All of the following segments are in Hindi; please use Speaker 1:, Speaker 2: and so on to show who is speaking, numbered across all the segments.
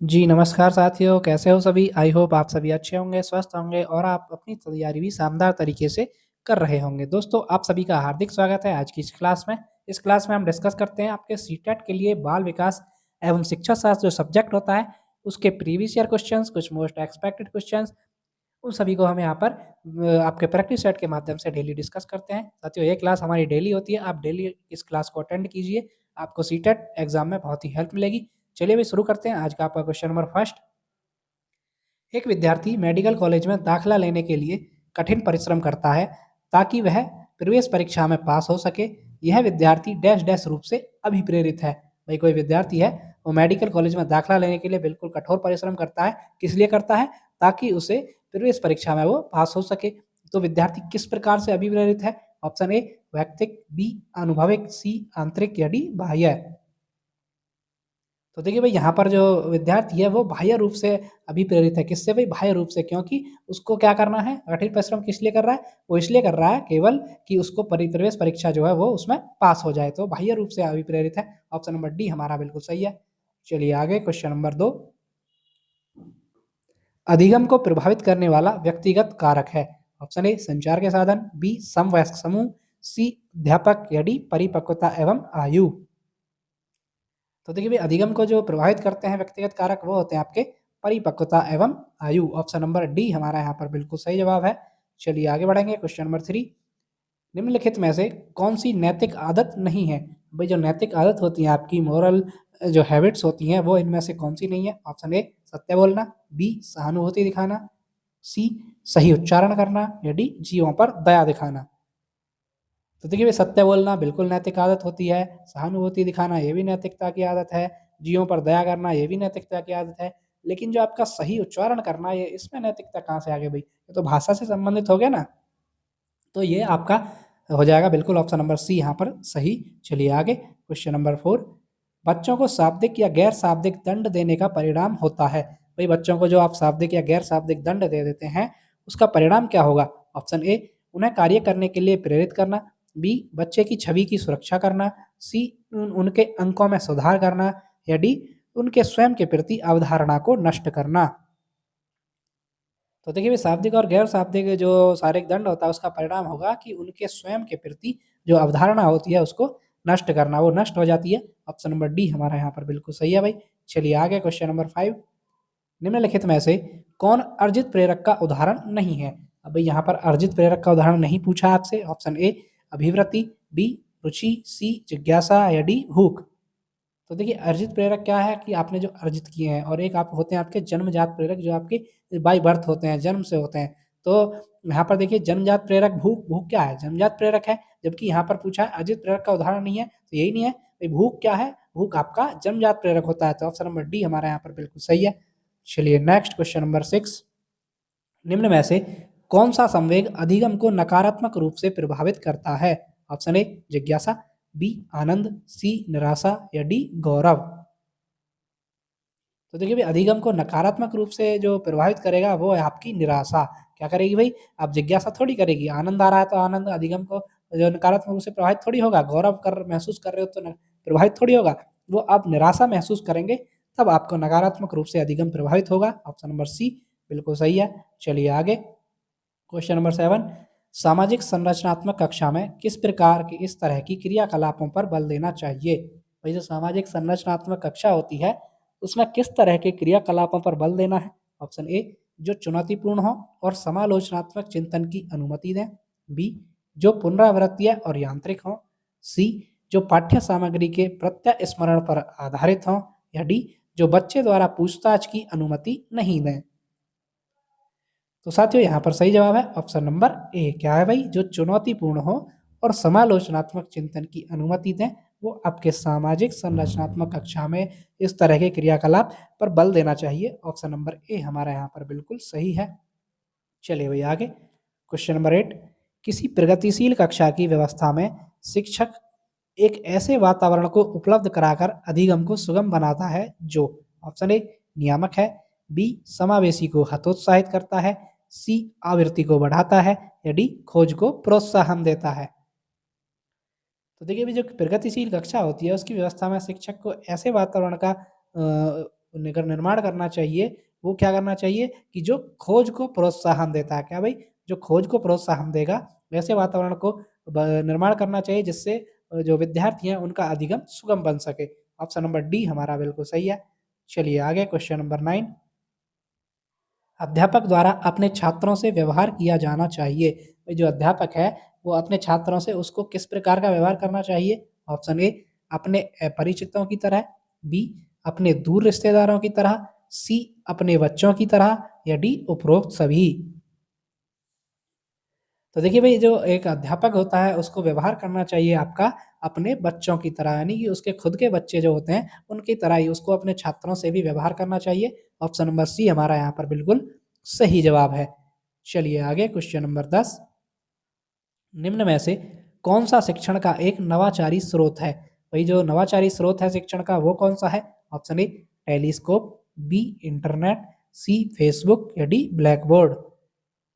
Speaker 1: जी, नमस्कार साथियों, कैसे हो सभी? आई होप आप सभी अच्छे होंगे, स्वस्थ होंगे और आप अपनी तैयारी भी शानदार तरीके से कर रहे होंगे। दोस्तों, आप सभी का हार्दिक स्वागत है आज की इस क्लास में। इस क्लास में हम डिस्कस करते हैं आपके सीटेट के लिए बाल विकास एवं शिक्षा शास्त्र जो सब्जेक्ट होता है, उसके प्रीवियस ईयर क्वेश्चंस, कुछ मोस्ट एक्सपेक्टेड क्वेश्चंस, उन सभी को हम यहाँ पर आपके प्रैक्टिस सेट के माध्यम से डेली डिस्कस करते हैं। साथियों, ये क्लास हमारी डेली होती है, आप डेली इस क्लास को अटेंड कीजिए, आपको सीटेट एग्जाम में बहुत ही हेल्प मिलेगी। चलिए अभी शुरू करते हैं आज का आपका क्वेश्चन नंबर फर्स्ट। एक विद्यार्थी मेडिकल कॉलेज में दाखिला लेने के लिए कठिन परिश्रम करता है ताकि वह प्रवेश परीक्षा में पास हो सके। यह विद्यार्थी डैश डैश रूप से अभिप्रेरित है। भाई कोई विद्यार्थी है, वो मेडिकल कॉलेज में दाखिला लेने के लिए बिल्कुल कठोर परिश्रम करता है। किस लिए करता है? ताकि उसे प्रवेश परीक्षा में वो पास हो सके। तो विद्यार्थी किस प्रकार से अभिप्रेरित है? ऑप्शन ए वैयक्तिक, बी अनुभविक, सी आंतरिक या डी बाह्य। तो देखिए भाई, यहाँ पर जो विद्यार्थी है वो बाह्य रूप से अभिप्रेरित है। किससे भाई? बाह्य रूप से, क्योंकि उसको क्या करना है? कठिन परिश्रम किस लिए कर रहा है? वो इसलिए कर रहा है केवल कि उसको प्रवेश परीक्षा जो है वो उसमें पास हो जाए, तो बाह्य रूप से अभिप्रेरित है। ऑप्शन नंबर डी हमारा बिल्कुल सही है। चलिए आगे क्वेश्चन नंबर 2। अधिगम को प्रभावित करने वाला व्यक्तिगत कारक है। ऑप्शन ए संचार के साधन, बी समवयस्क समूह, सी अध्यापक या डी परिपक्वता एवं आयु। तो देखिए भाई, अधिगम को जो प्रभावित करते हैं व्यक्तिगत कारक वो होते हैं आपके परिपक्वता एवं आयु। ऑप्शन नंबर डी हमारा यहाँ पर बिल्कुल सही जवाब है। चलिए आगे बढ़ेंगे क्वेश्चन नंबर 3। निम्नलिखित में से कौन सी नैतिक आदत नहीं है? भाई जो नैतिक आदत होती है आपकी, मोरल जो हैबिट्स होती हैं, वो इनमें से कौन सी नहीं है? ऑप्शन ए सत्य बोलना, बी सहानुभूति दिखाना, सी सही उच्चारण करना या डी जीवों पर दया दिखाना। तो देखिए भाई, सत्य बोलना बिल्कुल नैतिक आदत होती है, सहानुभूति दिखाना ये भी नैतिकता की आदत है, जीवों पर दया करना ये भी नैतिकता की आदत है। लेकिन जो आपका सही उच्चारण करना, ये इसमें नैतिकता कहाँ से आ गई भाई? ये तो भाषा से संबंधित हो गया ना। तो ये आपका हो जाएगा बिल्कुल ऑप्शन नंबर सी यहाँ पर सही। चलिए आगे क्वेश्चन नंबर 4। बच्चों को शाब्दिक या गैर शाब्दिक दंड देने का परिणाम होता है। भाई बच्चों को जो आप शाब्दिक या गैर शाब्दिक दंड दे देते हैं, उसका परिणाम क्या होगा? ऑप्शन ए उन्हें कार्य करने के लिए प्रेरित करना, बी बच्चे की छवि की सुरक्षा करना, सी उनके अंकों में सुधार करना या डी उनके स्वयं के प्रति अवधारणा को नष्ट करना। तो देखिए, शाब्दिक और गैर शाब्दिक जो शारीरिक दंड होता है, उसका परिणाम होगा कि उनके स्वयं के प्रति जो अवधारणा होती है उसको नष्ट करना, वो नष्ट हो जाती है। ऑप्शन नंबर डी हमारा यहाँ पर बिल्कुल सही है भाई। चलिए आगे क्वेश्चन नंबर 5। निम्नलिखित में से कौन अर्जित प्रेरक का उदाहरण नहीं है? अब भाई यहाँ पर अर्जित प्रेरक का उदाहरण नहीं पूछा आपसे। ऑप्शन ए अभिवृत्ति, बी रुचि, सी जिज्ञासा या डी भूख। तो देखिए, अर्जित प्रेरक क्या है कि आपने जो अर्जित किए हैं, और एक आप होते हैं आपके जन्मजात प्रेरक जो आपके बाय बर्थ होते हैं, जन्म से होते हैं। तो यहाँ पर देखिए, जन्मजात प्रेरक भूख, भूख क्या है? जन्मजात प्रेरक है। जबकि यहाँ पर पूछा है अर्जित प्रेरक का उदाहरण नहीं है, तो यही नहीं है भाई। भूख क्या है? भूख आपका जन्मजात प्रेरक होता है। तो ऑप्शन नंबर डी हमारा यहाँ पर बिल्कुल सही है। चलिए नेक्स्ट क्वेश्चन नंबर 6। निम्न में से कौन सा संवेग अधिगम को नकारात्मक रूप से प्रभावित करता है? ऑप्शन ए जिज्ञासा, बी आनंद, सी निराशा या डी गौरव। तो देखिए भाई, अधिगम को नकारात्मक रूप से जो प्रभावित करेगा वो है आपकी निराशा। क्या करेगी भाई? आप जिज्ञासा थोड़ी करेगी। आनंद आ रहा है तो आनंद अधिगम को जो नकारात्मक रूप से प्रभावित थोड़ी होगा। गौरव कर महसूस कर रहे हो तो प्रभावित थोड़ी होगा। वो आप निराशा महसूस करेंगे, तब आपको नकारात्मक रूप से अधिगम प्रभावित होगा। ऑप्शन नंबर सी बिल्कुल सही है। चलिए आगे क्वेश्चन नंबर 7। सामाजिक संरचनात्मक कक्षा में किस प्रकार की इस तरह की क्रियाकलापों पर बल देना चाहिए? भाई जो सामाजिक संरचनात्मक कक्षा होती है, उसमें किस तरह के क्रियाकलापों पर बल देना है? ऑप्शन ए जो चुनौतीपूर्ण हो और समालोचनात्मक चिंतन की अनुमति दें, बी जो पुनरावृत्तीय और यांत्रिक हो, सी जो पाठ्य सामग्री के प्रत्यय स्मरण पर आधारित हो या डी जो बच्चे द्वारा पूछताछ की अनुमति नहीं दें। तो साथियों, यहाँ पर सही जवाब है ऑप्शन नंबर ए। क्या है भाई? जो चुनौतीपूर्ण हो और समालोचनात्मक चिंतन की अनुमति दें, वो आपके सामाजिक संरचनात्मक कक्षा में इस तरह के क्रियाकलाप पर बल देना चाहिए। ऑप्शन नंबर ए हमारा यहाँ पर बिल्कुल सही है। चलिए भाई आगे क्वेश्चन नंबर 8। किसी प्रगतिशील कक्षा की व्यवस्था में शिक्षक एक ऐसे वातावरण को उपलब्ध कराकर अधिगम को सुगम बनाता है जो ऑप्शन ए नियामक है, बी समावेशी को हतोत्साहित करता है, सी आवृत्ति को बढ़ाता है या डी खोज को प्रोत्साहन देता है। तो देखिए, जो प्रगतिशील कक्षा होती है उसकी व्यवस्था में शिक्षक को ऐसे वातावरण का निर्माण करना चाहिए, वो क्या करना चाहिए कि जो खोज को प्रोत्साहन देता है, क्या भाई? जो खोज को प्रोत्साहन देगा, वैसे वातावरण को निर्माण करना चाहिए जिससे जो विद्यार्थी हैं उनका अधिगम सुगम बन सके। ऑप्शन नंबर डी हमारा बिल्कुल सही है। चलिए आगे क्वेश्चन नंबर 9। अध्यापक द्वारा अपने छात्रों से व्यवहार किया जाना चाहिए। भाई जो अध्यापक है वो अपने छात्रों से उसको किस प्रकार का व्यवहार करना चाहिए? ऑप्शन ए अपने परिचितों की तरह, बी अपने दूर रिश्तेदारों की तरह, सी अपने बच्चों की तरह या डी उपरोक्त सभी। तो देखिए भाई जो एक अध्यापक होता है उसको व्यवहार करना चाहिए आपका अपने बच्चों की तरह, यानी कि उसके खुद के बच्चे जो होते हैं उनकी तरह ही उसको अपने छात्रों से भी व्यवहार करना चाहिए। ऑप्शन नंबर सी हमारा यहाँ पर बिल्कुल सही जवाब है। चलिए आगे क्वेश्चन नंबर 10। निम्न में से कौन सा शिक्षण का एक नवाचारी स्रोत है? भाई जो नवाचारी स्रोत है शिक्षण का वो कौन सा है? Option A telescope, B internet, C Facebook या डी ब्लैक बोर्ड।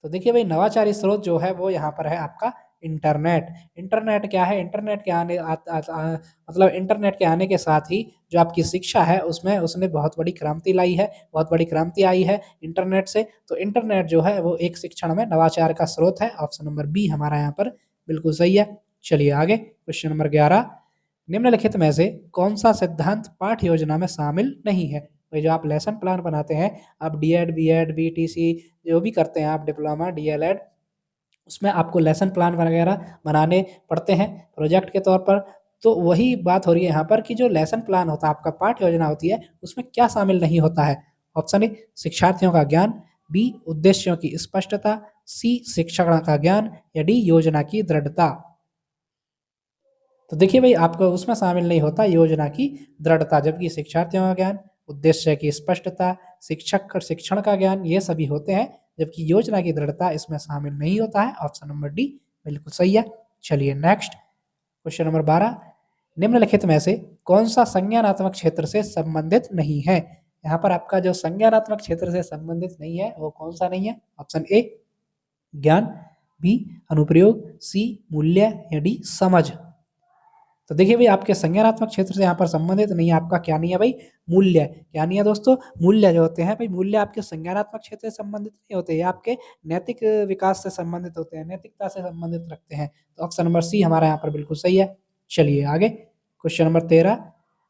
Speaker 1: तो देखिए भाई नवाचारी स्रोत जो है वो यहाँ पर है आपका इंटरनेट। इंटरनेट क्या है? इंटरनेट के आने मतलब इंटरनेट के आने के साथ ही जो आपकी शिक्षा है उसमें उसने बहुत बड़ी क्रांति लाई है, बहुत बड़ी क्रांति आई है इंटरनेट से। तो इंटरनेट जो है वो एक शिक्षण में नवाचार का स्रोत है। ऑप्शन नंबर बी हमारा यहाँ पर बिल्कुल सही है। चलिए आगे क्वेश्चन नंबर 11। निम्नलिखित में से कौन सा सिद्धांत पाठ योजना में शामिल नहीं है? भाई जो आप लेसन प्लान बनाते हैं, आप डी.एड, बी.एड, बीटीसी जो भी करते हैं आप डिप्लोमा, डीएलएड, उसमें आपको लेसन प्लान वगैरह बनाने पड़ते हैं प्रोजेक्ट के तौर पर। तो वही बात हो रही है यहाँ पर कि जो लेसन प्लान होता है आपका पाठ योजना होती है उसमें क्या शामिल नहीं होता है? ऑप्शन ए शिक्षार्थियों का ज्ञान, बी उद्देश्यों की स्पष्टता, सी शिक्षण का ज्ञान या डी योजना की दृढ़ता। तो देखिए भाई आपको उसमें शामिल नहीं होता योजना की दृढ़ता, जबकि शिक्षार्थियों का ज्ञान, उद्देश्य की स्पष्टता, शिक्षक और शिक्षण का ज्ञान ये सभी होते हैं, जबकि योजना की दृढ़ता इसमें शामिल नहीं होता है। ऑप्शन नंबर डी बिल्कुल सही है। चलिए नेक्स्ट क्वेश्चन नंबर 12। निम्नलिखित में से कौन सा संज्ञानात्मक क्षेत्र से संबंधित नहीं है? यहाँ पर आपका जो संज्ञानात्मक क्षेत्र से संबंधित नहीं है वो कौन सा नहीं है? ऑप्शन ए ज्ञान, बी अनुप्रयोग, सी मूल्य या डी समझ। तो देखिए भाई आपके संज्ञानात्मक क्षेत्र से यहाँ पर संबंधित नहीं है, आपका क्या नहीं है भाई? मूल्य। क्या नहीं है दोस्तों? मूल्य जो होते हैं भाई, मूल्य आपके संज्ञानात्मक क्षेत्र से संबंधित नहीं होते, ये आपके नैतिक विकास से संबंधित होते हैं, नैतिकता से संबंधित रखते हैं। तो ऑप्शन नंबर सी हमारा यहाँ पर बिल्कुल सही है। चलिए आगे क्वेश्चन नंबर 13।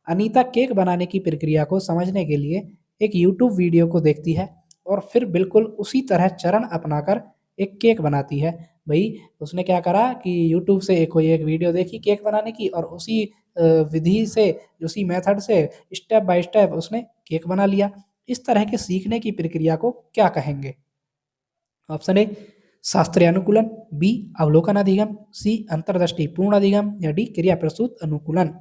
Speaker 1: अनीता केक बनाने की प्रक्रिया को समझने के लिए एक यूट्यूब वीडियो को देखती है और फिर बिल्कुल उसी तरह चरण अपनाकर एक केक बनाती है। भाई उसने क्या करा कि यूट्यूब से कोई एक वीडियो देखी केक बनाने की और उसी विधि से, उसी मेथड से स्टेप बाय स्टेप उसने केक बना लिया। इस तरह के सीखने की प्रक्रिया को क्या कहेंगे? ऑप्शन ए शास्त्रीय अनुकूलन, बी अवलोकन अधिगम, सी अंतर्दृष्टि पूर्ण अधिगम या डी क्रिया प्रसूत अनुकूलन।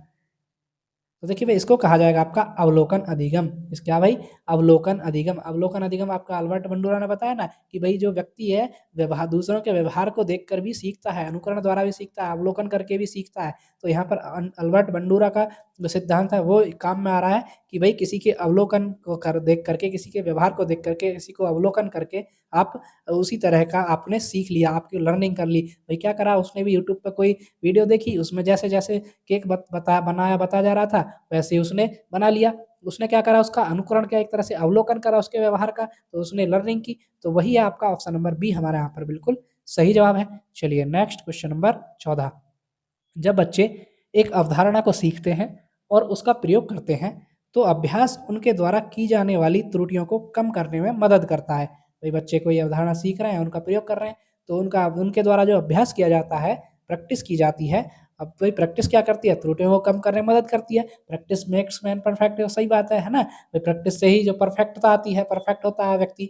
Speaker 1: तो देखिए भाई इसको कहा जाएगा आपका अवलोकन अधिगम। इस क्या भाई? अवलोकन अधिगम। अवलोकन अधिगम आपका अल्बर्ट बंडूरा ने बताया ना कि भाई जो व्यक्ति है व्यवहार, दूसरों के व्यवहार को देखकर भी सीखता है, अनुकरण द्वारा भी सीखता है, अवलोकन करके भी सीखता है। तो यहाँ पर अल्बर्ट बंडूरा का जो सिद्धांत है वो काम में आ रहा है कि भाई किसी के अवलोकन को देख करके, किसी के व्यवहार को देख करके, किसी को अवलोकन करके आप उसी तरह का आपने सीख लिया, आपकी लर्निंग कर ली। भाई क्या करा उसने भी यूट्यूब पर कोई वीडियो देखी, उसमें जैसे जैसे केक बताया जा रहा था वैसे ही उसने बना लिया। उसने क्या करा उसका अनुकरण किया, एक तरह से अवलोकन करा उसके व्यवहार का, तो उसने लर्निंग की। तो वही है आपका ऑप्शन नंबर बी हमारे यहाँ पर बिल्कुल सही जवाब है। चलिए नेक्स्ट क्वेश्चन नंबर 14। जब बच्चे एक अवधारणा को सीखते हैं और उसका प्रयोग करते हैं तो अभ्यास उनके द्वारा की जाने वाली त्रुटियों को कम करने में मदद करता है। भाई बच्चे कोई अवधारणा सीख रहे हैं, उनका प्रयोग कर रहे हैं, तो उनके द्वारा जो अभ्यास किया जाता है, प्रैक्टिस की जाती है। अब भाई प्रैक्टिस क्या करती है? त्रुटियों को कम करने में मदद करती है। प्रैक्टिस मेक्स मैन परफेक्ट, सही बात है ना? भाई प्रैक्टिस से ही जो परफेक्टता आती है, परफेक्ट होता है व्यक्ति।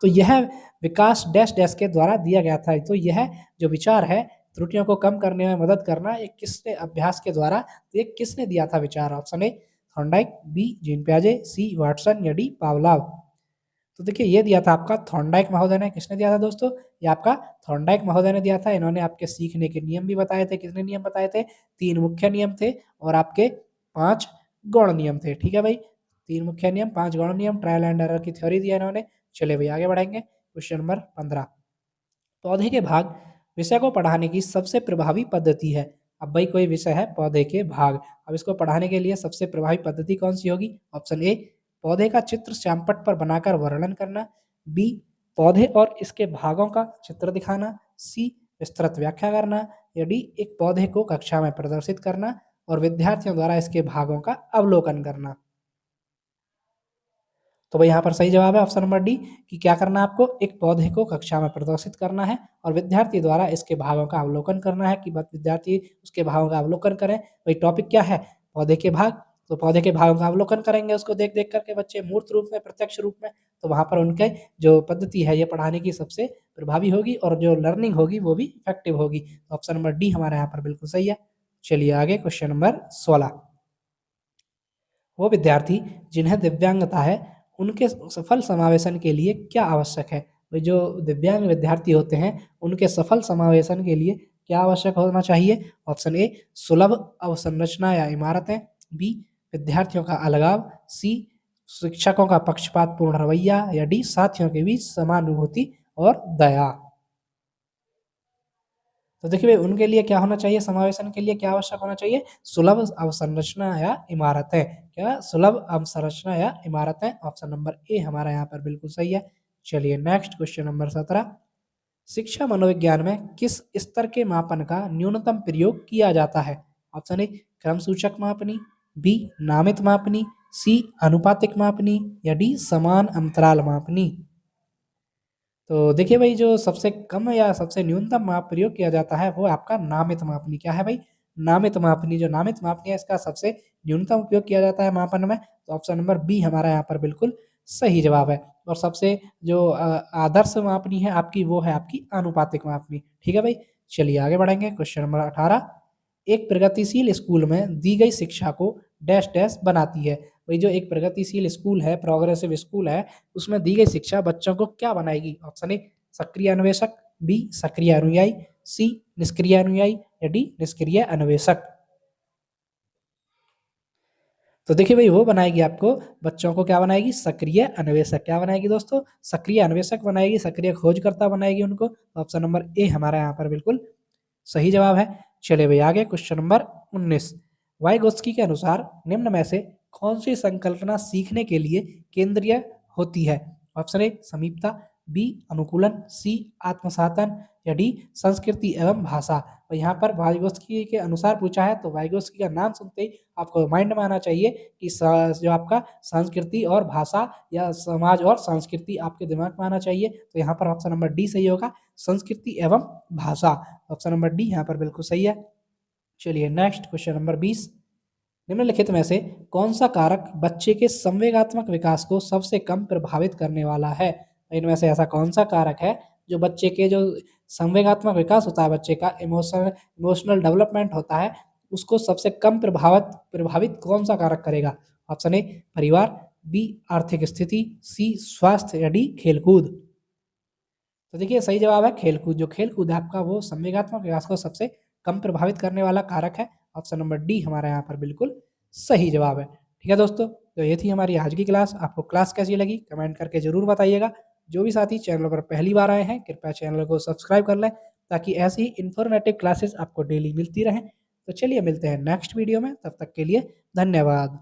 Speaker 1: तो यह विकास डैश डैश के द्वारा दिया गया था। तो यह जो विचार है त्रुटियों को कम करने में मदद करना, एक किसने अभ्यास के द्वारा, एक किसने दिया था विचार? Option A Thorndike, B Jean पियाजे, सी वाटसन या डी पावलाव। तो देखिए ये दिया था आपका थॉर्नडाइक महोदय ने। किसने दिया था दोस्तों? ये आपका थॉर्नडाइक महोदय ने दिया था। इन्होंने आपके सीखने के नियम भी बताए थे। कितने नियम बताए थे? 3 मुख्य नियम थे और आपके 5 गौण नियम थे। ठीक है भाई, 3 मुख्य नियम, 5 गौण नियम, ट्रायल एंड एरर की थ्योरी दिया इन्होंने। चलिए भाई आगे बढ़ेंगे। Question number 15। पौधे के भाग विषय को पढ़ाने की सबसे प्रभावी पद्धति है। अब भाई कोई विषय है पौधे के भाग, अब इसको पढ़ाने के लिए सबसे प्रभावी पद्धति कौन सी होगी? ऑप्शन ए पौधे का चित्र श्यामपट्ट पर बनाकर वर्णन करना, बी पौधे और इसके भागों का चित्र दिखाना, सी विस्तृत व्याख्या करना, या डी एक पौधे को कक्षा में प्रदर्शित करना और विद्यार्थियों द्वारा इसके भागों का अवलोकन करना। तो भाई यहाँ पर सही जवाब है ऑप्शन नंबर डी कि क्या करना है आपको, एक पौधे को कक्षा में प्रदर्शित करना है और विद्यार्थी द्वारा इसके भागों का अवलोकन करना है कि विद्यार्थी उसके भागों का अवलोकन करें। भाई टॉपिक क्या है, पौधे के भाग, तो पौधे के भागों का अवलोकन करेंगे उसको देख देख करके बच्चे मूर्त रूप में, प्रत्यक्ष रूप में, तो वहाँ पर उनके जो पद्धति है ये पढ़ाने की सबसे प्रभावी होगी और जो लर्निंग होगी वो भी इफेक्टिव होगी। ऑप्शन नंबर डी हमारा यहाँ पर बिल्कुल सही है। चलिए आगे क्वेश्चन नंबर 16। वो विद्यार्थी जिन्हें दिव्यांगता है उनके सफल समावेशन के लिए क्या आवश्यक है। भाई जो दिव्यांग विद्यार्थी होते हैं उनके सफल समावेशन के लिए क्या आवश्यक होना चाहिए। ऑप्शन ए सुलभ अवसंरचना या इमारतें, बी विद्यार्थियों का अलगाव, सी शिक्षकों का पक्षपातपूर्ण रवैया, या डी साथियों के बीच समानुभूति और दया। तो देखिए भाई उनके लिए क्या होना चाहिए, समावेशन के लिए क्या आवश्यक होना चाहिए, सुलभ अवसंरचना या इमारतें। क्या सुलभ अवसंरचना या इमारतें, ऑप्शन नंबर ए हमारा यहाँ पर बिल्कुल सही है। चलिए नेक्स्ट क्वेश्चन नंबर 17। शिक्षा मनोविज्ञान में किस स्तर के मापन का न्यूनतम प्रयोग किया जाता है। ऑप्शन ए क्रम सूचक मापनी, बी नामित मापनी, सी अनुपातिक मापनी, या डी समान अंतराल मापनी। तो देखिए भाई जो सबसे कम या सबसे न्यूनतम माप प्रयोग किया जाता है वो आपका नामित मापनी। क्या है भाई, नामित मापनी। जो नामित मापनी है इसका सबसे न्यूनतम उपयोग किया जाता है मापन में। तो ऑप्शन नंबर बी हमारा यहाँ पर बिल्कुल सही जवाब है। और सबसे जो आदर्श मापनी है आपकी वो है आपकी आनुपातिक मापनी। ठीक है भाई, चलिए आगे बढ़ेंगे। Question number 18। एक प्रगतिशील स्कूल में दी गई शिक्षा को डैश डैश बनाती है। भाई जो एक प्रगतिशील स्कूल है, प्रोग्रेसिव स्कूल है, उसमें दी गई शिक्षा बच्चों को क्या बनाएगी। ऑप्शन ए सक्रिय अन्वेषक, बी सक्रिय अनुयायी, सी निष्क्रिय अनुयायी, या डी निष्क्रिय अन्वेषक। तो देखिए भाई वो बनाएगी आपको बच्चों को क्या बनाएगी, सक्रिय अन्वेषक। क्या बनाएगी दोस्तों, सक्रिय अन्वेषक बनाएगी, सक्रिय खोजकर्ता बनाएगी उनको। ऑप्शन नंबर ए हमारा यहाँ पर बिल्कुल सही जवाब है। चलिए भाई आगे क्वेश्चन नंबर 19। वाइगोत्स्की के अनुसार निम्न में से कौन सी संकल्पना सीखने के लिए केंद्रीय होती है। ऑप्शन ए समीपता, बी अनुकूलन, सी आत्मसातन, या डी संस्कृति एवं भाषा। और यहाँ पर वाइगोत्स्की के अनुसार पूछा है तो वाइगोत्स्की का नाम सुनते ही आपको माइंड में आना चाहिए कि जो आपका संस्कृति और भाषा या समाज और संस्कृति आपके दिमाग में आना चाहिए। तो यहाँ पर ऑप्शन नंबर डी सही होगा, संस्कृति एवं भाषा। ऑप्शन नंबर डी यहाँ पर बिल्कुल सही है। चलिए नेक्स्ट क्वेश्चन नंबर 20। निम्नलिखित में से कौन सा कारक बच्चे के संवेगात्मक विकास को सबसे कम प्रभावित करने वाला है। इनमें से ऐसा कौन सा कारक है जो बच्चे के जो संवेगात्मक विकास होता है, बच्चे का इमोशनल डेवलपमेंट होता है, उसको सबसे कम प्रभावित कौन सा कारक करेगा। ऑप्शन ए परिवार, बी आर्थिक स्थिति, सी स्वास्थ्य, या डी खेलकूद। तो देखिए सही जवाब है खेलकूद। जो खेलकूद है आपका वो संवेगात्मक विकास को सबसे कम प्रभावित करने वाला कारक है। ऑप्शन नंबर डी हमारा यहाँ पर बिल्कुल सही जवाब है। ठीक है दोस्तों, तो ये थी हमारी आज की क्लास। आपको क्लास कैसी लगी कमेंट करके जरूर बताइएगा। जो भी साथी चैनल पर पहली बार आए हैं कृपया चैनल को सब्सक्राइब कर लें ताकि ऐसी ही इन्फॉर्मेटिव क्लासेस आपको डेली मिलती रहें। तो चलिए मिलते हैं नेक्स्ट वीडियो में, तब तक के लिए धन्यवाद।